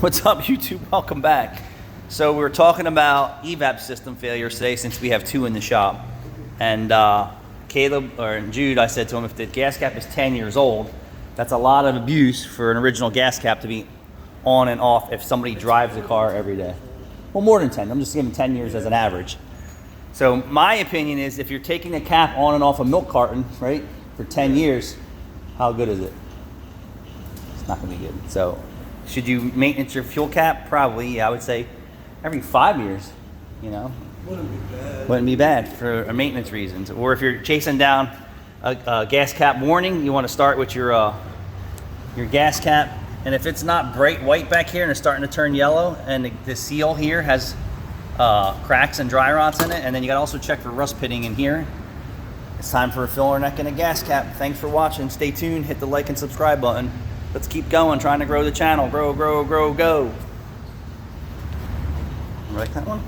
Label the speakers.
Speaker 1: What's up, YouTube? Welcome back. So we were talking about evap system failures today since we have two in the shop. And Caleb, or Jude, I said to him, if the gas cap is 10 years old, that's a lot of abuse for an original gas cap to be on and off if somebody drives the car every day. Well, more than 10. I'm just giving 10 years as an average. So my opinion is if you're taking a cap on and off a milk carton, right, for 10 years, how good is it? It's not going to be good. So should you maintenance your fuel cap? Probably, yeah, I would say every 5 years, you know. Wouldn't be bad for maintenance reasons. Or if you're chasing down a gas cap warning, you want to start with your gas cap. And if it's not bright white back here and it's starting to turn yellow and the seal here has cracks and dry rots in it, and then you got to also check for rust pitting in here, it's time for a filler neck and a gas cap. Thanks for watching. Stay tuned. Hit the like and subscribe button. Let's keep going, trying to grow the channel. Grow, grow, grow, go. You like that one?